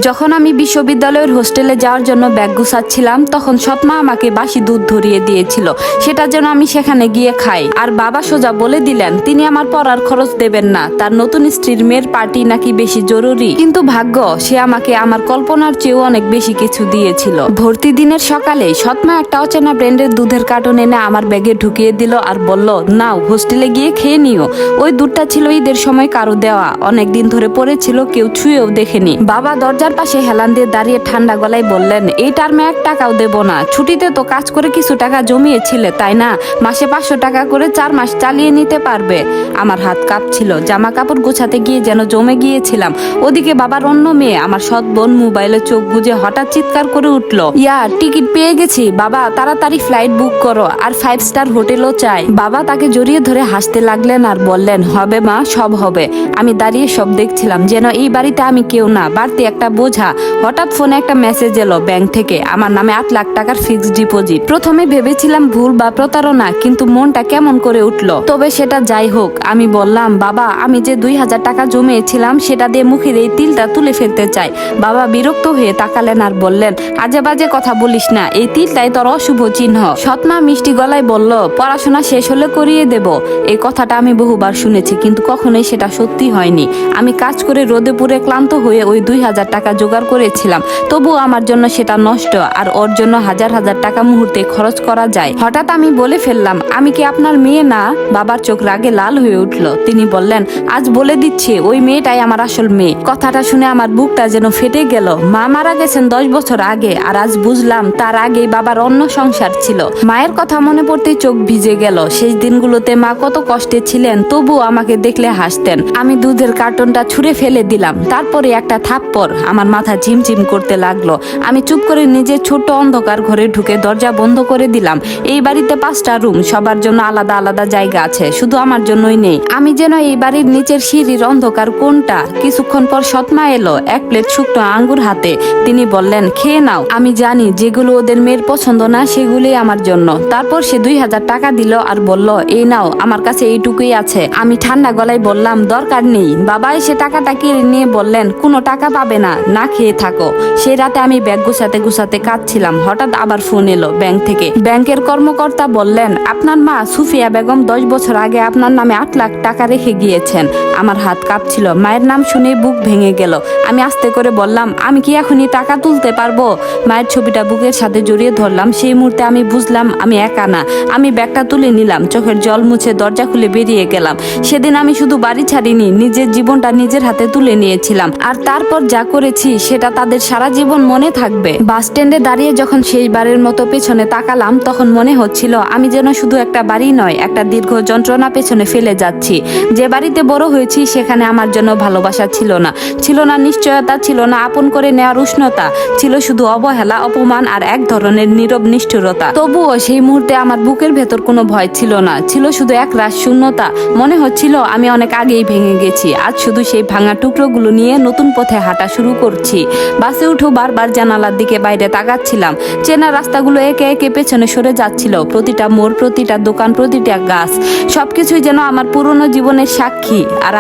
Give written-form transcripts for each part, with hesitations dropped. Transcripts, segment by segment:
যখন আমি বিশ্ববিদ্যালয়ের হোস্টেলে যাওয়ার জন্য ব্যাগ গুছাচ্ছিলাম তখন সৎমা আমাকে বাসি দুধ ধরিয়ে দিয়েছিল, সেটা যেন আমি সেখানে গিয়ে খাই। আর বাবা সোজা বলে দিলেন তিনি আমার পড়ার খরচ দেবেন না, তার নতুন স্ত্রীর মেয়ের পার্টি নাকি বেশি জরুরি। কিন্তু ভাগ্য, সে আমাকে আমার কল্পনার চেয়েও অনেক বেশি কিছু দিয়েছিল। ভর্তি দিনের সকালে সৎমা একটা অচেনা ব্র্যান্ডের দুধের কার্টন এনে আমার ব্যাগে ঢুকিয়ে দিল আর বলল, নাও হোস্টেলে গিয়ে খেয়ে নিও। ওই দুধটা ছিল ঈদের সময় কারো দেওয়া, অনেকদিন ধরে পড়েছিল, কেউ ছুঁয়েও দেখেনি। বাবা দরজার পাশে হেলান দিয়ে দাঁড়িয়ে ঠান্ডা গলায় বললেন, এই টার্মে 1 টাকাও দেব না। ছুটিতে তো কাজ করে কিছু টাকা জমিয়েছিলে তাই না? মাসে 500 টাকা করে 4 মাস চালিয়ে নিতে পারবে। আমার হাত কাঁপছিল, জামা কাপড় গোছাতে গিয়ে যেন জমে গিয়েছিলাম। ওদিকে বাবার অন্য মেয়ে আমার সৎ বোন মোবাইলে চোখ বুজে হঠাৎ চিৎকার করে উঠল, ইয়া টিকিট পেয়ে গেছি বাবা, তাড়াতাড়ি ফ্লাইট বুক করো, আর 5 স্টার হোটেলও চাই। বাবা তাকে জড়িয়ে ধরে হাসতে লাগলেন আর বললেন, হবে মা, সব হবে। আমি দাঁড়িয়ে সব দেখছিলাম, যেন এই বাড়িতে আমি কেউ না, বাড়তি একটা বোঝা। হঠাৎ ফোনে একটা মেসেজ এলো ব্যাংক থেকে, আমার নামে 8 লাখ টাকার ফিক্সড ডিপোজিট। প্রথমে ভেবেছিলাম ভুল বা প্রতারণা, কিন্তু মনটা কেমন করে উঠল। তবে সেটা যাই হোক, আমি বললাম, বাবা আমি যে 2000 টাকা জমিয়েছিলাম সেটা দিয়ে মুখের এই তিলটা তুলে ফেলতে চাই। বাবা বিরক্ত হয়ে তাকালেন আর বললেন, আজে বাজে কথা বলিস না, এই তিলটাই তোর অশুভ চিহ্ন। সৎমা মিষ্টি গলায় বলল, পড়াশোনা শেষ হলে করিয়ে দেব। এই কথাটা আমি বহুবার শুনেছি, কিন্তু কখনোই সেটা সত্যি হয়নি। আমি কাজ করে রোদে পুড়ে ক্লান্ত হয়ে ওই 2000 টাকা জোগাড় করেছিলাম, তবুও আমার জন্য সেটা নষ্ট, আর ওর জন্য হাজার হাজার টাকা মুহূর্তে খরচ করা যায়। হঠাৎ আমি বলে ফেললাম, আমি কি আপনার মেয়ে না? বাবার চোখ রাগে লাল হয়ে উঠল। তিনি বললেন, আজ বলে দিচ্ছি ওই মেয়েটাই আমার আসল মেয়ে। কথাটা শুনে আমার বুকটা যেন ফেটে গেল। মা মারা গেছেন 10 বছর আগে, আর আজ বুঝলাম তার আগে বাবার অন্য সংসার ছিল। মায়ের কথা মনে পড়তেই চোখ ভিজে গেল। শেষ দিনগুলোতে মা কত কষ্টে ছিলেন, তবুও আমাকে দেখলে হাসতেন। আমি দুধের কার্টনটা ছুঁড়ে ফেলে দিলাম, তারপরে একটা থাপ্পড়। আমার মাথা ঝিমঝিম করতে লাগলো। আমি চুপ করে নিজের ছোট্ট অন্ধকার ঘরে ঢুকে দরজা বন্ধ করে দিলাম। এই বাড়িতে 5টা রুম, সবার জন্য আলাদা আলাদা জায়গা আছে, শুধু আমার জন্যই নেই। আমি যেন এই বাড়ির নিচের সিঁড়ির অন্ধকার কোণটা। কিছুক্ষণ পর সৎমা এলো, 1 প্লেট শুকনো আঙ্গুর হাতে। তিনি বললেন, খেয়ে নাও। আমি জানি যেগুলো ওদের মেয়ের পছন্দ না সেগুলোই আমার জন্য। তারপর সে 2000 টাকা দিল আর বলল, এই নাও, আমার কাছে এইটুকুই আছে। আমি ঠান্ডা গলায় বললাম, দরকার নেই। বাবা এসে টাকাটা কেড়ে নিয়ে বললেন, কোনো টাকা পাবে না, না খেয়ে থাকো। সেই রাতে আমি ব্যাগ গুছাতে গুছাতে কাঁদছিলাম। হঠাৎ আবার ফোন এলো ব্যাংক থেকে। ব্যাংকের কর্মকর্তা বললেন, আপনার মা সুফিয়া বেগম 10 বছর আগে আপনার নামে 8 লাখ টাকা রেখে গিয়েছেন। আমার হাত কাঁপছিল। মায়ের নাম শুনে বুক ভেঙে গেল। আমি আস্তে করে বললাম, আমি কি এখনই টাকা তুলতে পারবো? মায়ের ছবিটা বুকের সাথে জড়িয়ে ধরলাম। সেই মুহূর্তে আমি বুঝলাম আমি একা না। আমি ব্যাগটা তুলে নিলাম, চোখের জল মুছে দরজা খুলে বেরিয়ে গেলাম। সেদিন আমি শুধু বাড়ি ছাড়িনি, নিজের জীবনটা নিজের হাতে তুলে নিয়েছিলাম। আর তারপর যা করেছি সেটা তাদের সারা জীবন মনে থাকবে। বাস স্ট্যান্ডে দাঁড়িয়ে যখন শেষবারের মতো পেছনে তাকালাম, তখন মনে হচ্ছিল আমি যেন শুধু একটা বাড়ি নয়, একটা দীর্ঘ যন্ত্রণা পেছনে ফেলে যাচ্ছি। যে বাড়িতে বড় হয়েছি সেখানে আমার জন্য ভালোবাসা ছিল না, ছিল না নিশ্চয়তা, ছিল না আপন করে নেওয়ার উষ্ণতা, ছিল শুধু অবহেলা, অপমান আর এক ধরনের নীরব নিষ্ঠুরতা। তবুও সেই মুহূর্তে আমার বুকের ভেতর কোনো ভয় ছিল না, ছিল শুধু এক রাশ শূন্যতা। মনে হচ্ছিল আমি অনেক আগেই ভেঙে গেছি। আজ শুধু সেই ভাঙা টুকরোগুলো নিয়ে নতুন পথে হাঁটা শুরু করছি। বাসে উঠে বারবার জানালার দিকে বাইরে তাকাচ্ছিলাম। চেনা রাস্তাগুলো একে একে পেছনে সরে যাচ্ছিল। প্রতিটা মোড়, প্রতিটা দোকান, প্রতিটা গাছ, সবকিছুই যেন আমার পুরনো জীবনের সাক্ষী। আর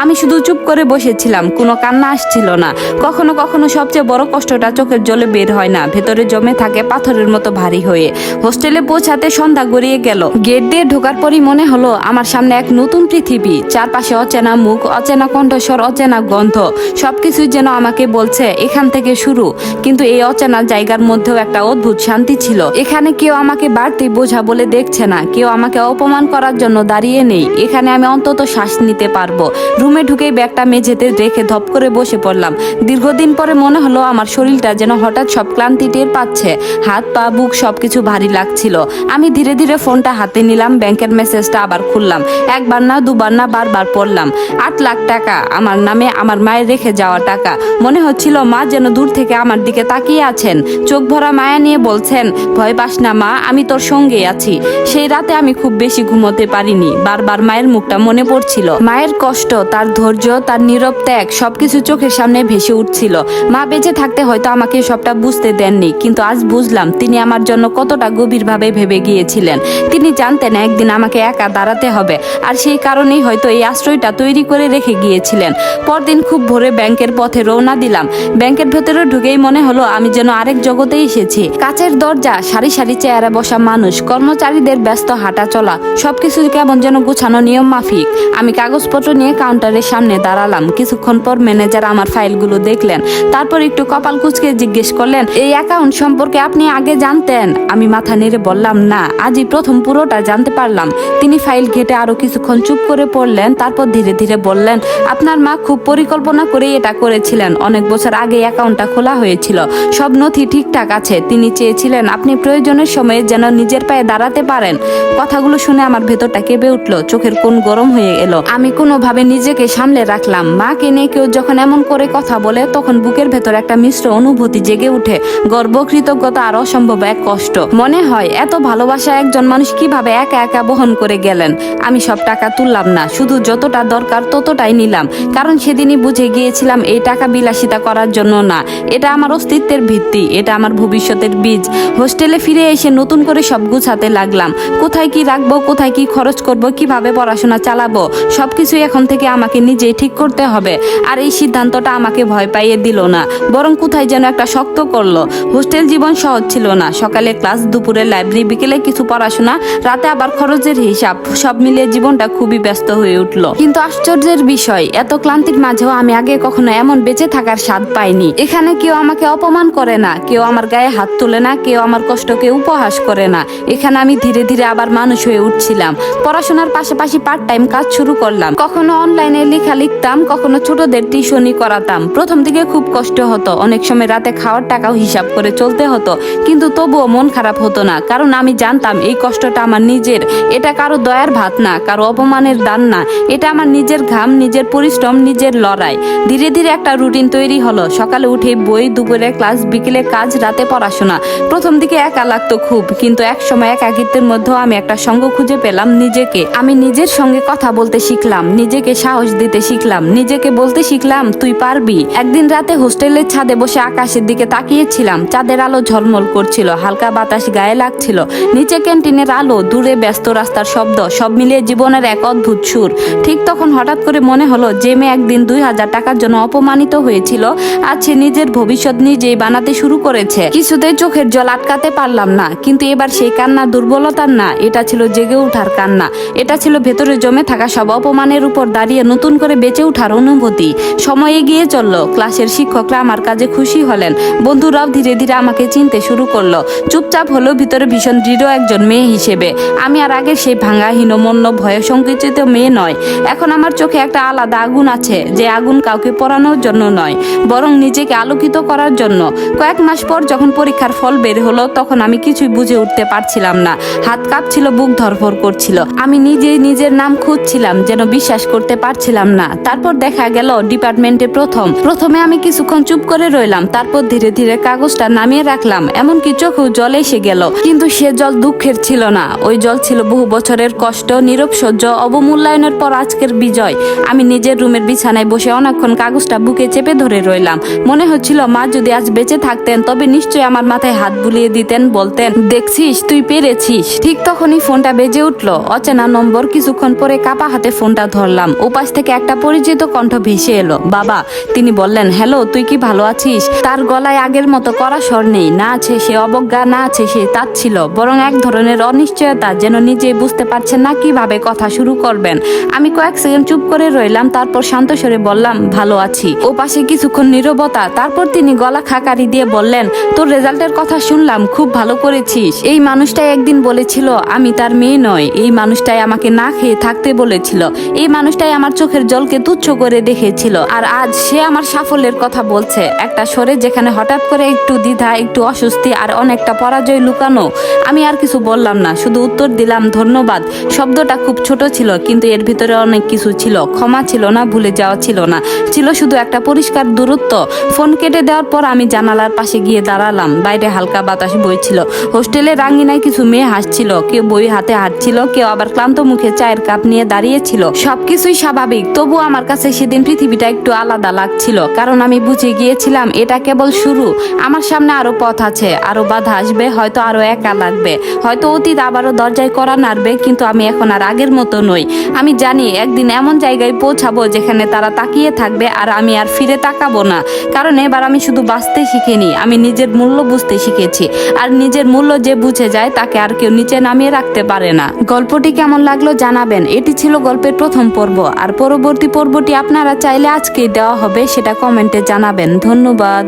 আমি শুধু চুপ করে বসেছিলাম। কোনো কান্না আসছিল না। কখনো কখনো সবচেয়ে বড় কষ্টটা চোখের জলে বের হয় না, ভেতরে জমে থাকে পাথরের মতো ভারী হয়ে। হোস্টেলে পৌঁছাতে সন্ধ্যা গড়িয়ে গেল। গেট দিয়ে ঢোকার পরই মনে হলো আমার সামনে এক নতুন পৃথিবী। চারপাশে অচেনা মুখ, অচেনা কণ্ঠস্বর, অচেনা গন্ধ। সবকিছুই যেন আমাকে বলছে এখান থেকে শুরু। কিন্তু এই অচেনা জায়গার মধ্যেও একটা অদ্ভুত শান্তি ছিল। এখানে কেউ আমাকে বাড়তি বোঝা বলে দেখছে না, কেউ আমাকে অপমান করার জন্য দাঁড়িয়ে নেই। এখানে আমি অন্তত শ্বাস নিতে পারবো। রুমে ঢুকেই ব্যাগটা মেঝেতে রেখে ধপ করে বসে পড়লাম। দীর্ঘদিন পরে মনে হলো আমার শরীরটা যেন হঠাৎ সব ক্লান্তি টের পাচ্ছে। হাত পা বুক সবকিছু ভারী লাগছিল। আমি ধীরে ধীরে ফোনটা হাতে নিলাম, ব্যাংকের মেসেজটা আবার খুললাম। একবার না, দুবার না, বারবার পড়লাম। 8 লাখ টাকা, আমার নামে, আমার মায়ের রেখে যাওয়া টাকা। মনে হচ্ছিল মা যেন দূর থেকে আমার দিকে তাকিয়ে আছেন, চোখ ভরা মায়া নিয়ে বলছেন, ভয় পাস না মা, আমি তোর সঙ্গে আছি। সেই রাতে আমি খুব বেশি ঘুমোতে পারিনি। বারবার মায়ের মুখটা মনে পড়ছিল। মায়ের কষ্ট, তার ধৈর্য, তার নীরব ত্যাগ, সবকিছু চোখের সামনে ভেসে উঠছিল। মা বেঁচে থাকতে হয়তো আমাকে সবটা বুঝতে দেননি, কিন্তু আজ বুঝলাম তিনি আমার জন্য কতটা গভীরভাবে ভেবে গিয়েছিলেন। তিনি জানতেন একদিন আমাকে একা দাঁড়াতে হবে, আর সেই কারণেই হয়তো এই আশ্রয়টা তৈরি করে রেখে গিয়েছিলেন। পরদিন খুব ভোরে ব্যাংকের পথে রওনা রওনা দিলাম। ব্যাংকের ভেতরে ঢুকেই মনে হলো আমি যেন আরেক জগতে এসেছি। কাচের দরজা, সারি সারি চেয়ারে বসা মানুষ, কর্মচারীদের ব্যস্ত হাঁটা চলা, সবকিছু কেমন যেন গুছানো নিয়ম মাফিক। আমি কাগজপত্র নিয়ে কাউন্টারের সামনে দাঁড়ালাম। কিছুক্ষণ পর ম্যানেজার আমার ফাইলগুলো দেখলেন, তারপর একটু কপাল কুঁচকে জিজ্ঞেস করলেন, এই অ্যাকাউন্ট সম্পর্কে আপনি আগে জানতেন? আমি মাথা নেড়ে বললাম, না, আজই প্রথম পুরোটা জানতে পারলাম। তিনি ফাইল ঘেটে আরো কিছুক্ষণ চুপ করে পড়লেন, তারপর ধীরে ধীরে বললেন, আপনার মা খুব পরিকল্পনা করেই এটা করেছিলেন। অনেক বছর আগে অ্যাকাউন্টটা খোলা হয়েছিল, সব নথি ঠিকঠাক আছে। তিনি চেয়েছিলেন আপনি প্রয়োজনের সময়ে যেন নিজের পায়ে দাঁড়াতে পারেন। কথাগুলো শুনে আমার ভেতরটা কেঁপে উঠলো, চোখের কোণ গরম হয়ে এলো। আমি কোনোভাবে নিজেকে সামলে রাখলাম। মাকে নিয়ে কেউ যখন এমন করে কথা বলে তখন বুকের ভেতর একটা মিশ্র অনুভূতি জেগে উঠে, গর্ব, কৃতজ্ঞতা আর অসম্ভব এক কষ্ট। মনে হয় এত ভালোবাসা একজন মানুষ কিভাবে একা একা বহন করে গেলেন। আমি সব টাকা তুললাম না, শুধু যতটা দরকার ততটাই নিলাম, কারণ সেদিনই বুঝে গিয়েছিলাম এই টাকা বিলাসিতা করার জন্য না, এটা আমার অস্তিত্বের ভিত্তি, এটা আমার ভবিষ্যতের বীজ। হোস্টেলে ফিরে এসে নতুন করে সব গুছাতে লাগলাম। কোথায় কি রাখবো, কোথায় কি খরচ করব, কিভাবে পড়াশোনা চালাবো, সবকিছু এখন থেকে আমাকে নিজেই ঠিক করতে হবে। আর এই সিদ্ধান্তটা আমাকে ভয় পাইয়ে দিল না, বরং কোথায় যেন একটা শক্ত করলো। হোস্টেল জীবন সহজ ছিল না। সকালে ক্লাস, দুপুরে লাইব্রেরি, বিকেলে কিছু পড়াশোনা, রাতে আবার খরচের হিসাব, সব মিলিয়ে জীবনটা খুবই ব্যস্ত হয়ে উঠলো। কিন্তু আশ্চর্যের বিষয়, এত ক্লান্তির মাঝেও আমি আগে কখনো এমন বেঁচে থাকার স্বাদ পাইনি। এখানে কেউ আমাকে অপমান করে না, কেউ আমার গায়ে হাত তোলে না, কেউ আমার কষ্টকে উপহাস করে না। এখানে আমি ধীরে ধীরে আবার মানুষ হয়ে উঠছিলাম। পড়াশোনার পাশাপাশি পার্ট টাইম কাজ শুরু করলাম। কখনো অনলাইনে লেখা লিখতাম, কখনো ছোটদের টিউশনি করাতাম। প্রথম দিকে খুব কষ্ট হতো, অনেক সময় রাতে খাওয়ার টাকাও হিসাব করে চলতে হতো, কিন্তু তবুও মন খারাপ হতো না, কারণ আমি জানতাম এই কষ্টটা আমার নিজের। এটা কারো দয়ার ভাত না, কারো অপমানের দান না, এটা আমার নিজের ঘাম, নিজের পরিশ্রম, নিজের লড়াই। ধীরে ধীরে একটা রুটিন তৈরি হলো। সকালে উঠে বই, দুপুরে ক্লাস, বিকেলে কাজ, রাতে পড়াশোনা। প্রথম দিকে একা লাগতো খুব, কিন্তু এক সময় একাকিত্বের মধ্যেও আমি একটা সঙ্গ খুঁজে পেলাম, নিজেকে। আমি নিজের সঙ্গে কথা বলতে শিখলাম, নিজেকে সাহস দিতে শিখলাম, নিজেকে বলতে শিখলাম তুই পারবি। একদিন রাতে হোস্টেলের ছাদে বসে আকাশের দিকে তাকিয়েছিলাম। চাঁদের আলো ঝলমল করছিল, হালকা বাতাস গায়ে লাগছিল, নিচে ক্যান্টিনের আলো, দূরে ব্যস্ত রাস্তার শব্দ, সব মিলিয়ে জীবনের এক অদ্ভুত সুর। ঠিক তখন হঠাৎ করে মনে হলো, যে মেয়ে একদিন 2000 টাকার জন্য অপমানিত হয়েছিল, আজ সে নিজের ভবিষ্যৎ নিজেই বানাতে শুরু করেছে। কিছুতেই চোখের জল আটকাতে পারলাম না, কিন্তু এবার সেই কান্না দুর্বলতার না, এটা ছিল জেগে ওঠার কান্না। এটা ছিল ভেতরে জমে থাকা সব অপমানের উপর দাঁড়িয়ে নতুন করে বেঁচে ওঠার অনুভূতি। সময় এগিয়ে চললো, ক্লাসের শিক্ষকরা আমার কাজে খুশি হলেন, বন্ধুরাও ধীরে ধীরে আমাকে চিনতে শুরু করলো। চুপচাপ হলেও ভিতরে ভীষণ দৃঢ় একজন মেয়ে হিসেবে আমি আর আগের সেই ভাঙা, হীনমন্য, ভয়ে সংকুচিত মেয়ে নয়। এখন আমার চোখে একটা আলাদা আগুন আছে, যে আগুন কাউকে পোড়ানোর জন্য নয়, বরং নিজেকে আলোকিত করার জন্য। কয়েক মাস পর যখন পরীক্ষার ফল বের হলো, তখন আমি কিছুই বুঝে উঠতে পারছিলাম না। হাত কাঁপছিল, বুক ধরফর করছিল। আমি নিজেই নিজের নাম খুঁজছিলাম, যেন বিশ্বাস করতে পারছিলাম না। তারপর দেখা গেল ডিপার্টমেন্টে প্রথমে আমি কিছুক্ষণ চুপ করে রইলাম, তারপর ধীরে ধীরে কাগজটা নামিয়ে রাখলাম। এমনকি চোখেও জল এসে গেল, কিন্তু সে জল দুঃখের ছিল না। ওই জল ছিল বহু বছরের কষ্ট, নীরব সহ্য, অবমূল্যায়নের পর আজকের বিজয়। আমি নিজের রুমের বিছানায় বসে অনেকক্ষণ কাগজটা বুকে চেপে ধরে রইলাম। মনে হচ্ছিল, মা যদি আজ বেঁচে থাকতেন তবে নিশ্চয়ই আমার মাথায় হাত বুলিয়ে দিতেন, বলতেন, দেখছিস তুই পেরেছিস। ঠিক তখনই ফোনটা বেজে উঠলো, অচেনা নম্বর। কিছুক্ষণ পরে কাপা হাতে ফোনটা ধরলাম। ওপাশ থেকে একটা পরিচিত কণ্ঠ ভেসে এলো, বাবা। তিনি বললেন, হ্যালো, তুই কি ভালো আছিস? তার গলায় আগের মতো কড়া স্বর নেই, না আছে সে অবজ্ঞা, না আছে সে তাচ্ছিল, বরং এক ধরনের অনিশ্চয়তা, যেন নিজেই বুঝতে পারছেন না কিভাবে কথা শুরু করবেন। আমি কয়েক সেকেন্ড চুপ করে রইলাম, তারপর শান্ত স্বরে বললাম, ভালো আছি। ও পাশে কিছুক্ষণ নীরবতা, তারপর তিনি গলা খাকারি দিয়ে বললেন, তোর রেজাল্টের কথা শুনলাম, খুব ভালো করেছিস। এই মানুষটাই একদিন বলেছিল আমি তার মেয়ে নয়, এই মানুষটাই আমাকে না খেয়ে থাকতে বলেছিল, এই মানুষটাই আমার চোখের জলকে তুচ্ছ করে দেখেছিল, আর আজ সে আমার সাফল্যের কথা বলছে একটা স্বরে যেখানে হঠাৎ করে একটু দ্বিধা, একটু অস্বস্তি আর অনেকটা পরাজয় লুকানো। আমি আর কিছু বললাম না, শুধু উত্তর দিলাম, ধন্যবাদ। শব্দটা খুব ছোট ছিল, কিন্তু এর ভিতরে অনেক কিছু ছিল। ক্ষমা ছিল না, ভুলে যাওয়া ছিল না, ছিল শুধু একটা পরিষ্কার দূরত্ব। ফোন কেটে দেওয়ার পর আমি জানালার পাশে গিয়ে দাঁড়ালাম। বাইরে হালকা বাতাস বইছিল। হোস্টেলের রাঙ্গিনায় কিছু মেয়ে হাসছিল, কেউ বই হাতে হাঁটছিল, কেউ আবার ক্লান্ত মুখে চায়ের কাপ নিয়ে দাঁড়িয়েছিল। সবকিছুই স্বাভাবিক, তবু আমার কাছে সেদিন পৃথিবীটা একটু আলাদা লাগছিল, কারণ আমি বুঝে গিয়েছিলাম এটা কেবল শুরু। আমার সামনে আরো পথ আছে, আরো বাধা আসবে, হয়তো আরো একা লাগবে, হয়তো অতীত আবারও দরজায় করা নাড়বে, কিন্তু আমি এখন আর আগের মতো নই। আমি জানি একদিন এমন জায়গায় পৌঁছাবো যেখানে তারা তাকিয়ে থাকবে আর আমি আর ফিরে তাকাবো না, কারণ এবার আমি শুধু বাঁচতে শিখিনি, আমি নিজের মূল্য বুঝতে শিখেছি। আর নিজের মূল্য যে বুঝে যায় তাকে আর কেউ নিচে নামিয়ে রাখতে পারে না। গল্পটি কেমন লাগলো জানাবেন। এটি ছিল গল্পের প্রথম পর্ব, আর পরবর্তী পর্বটি আপনারা চাইলে আজকেই দেওয়া হবে, সেটা কমেন্টে জানাবেন। ধন্যবাদ।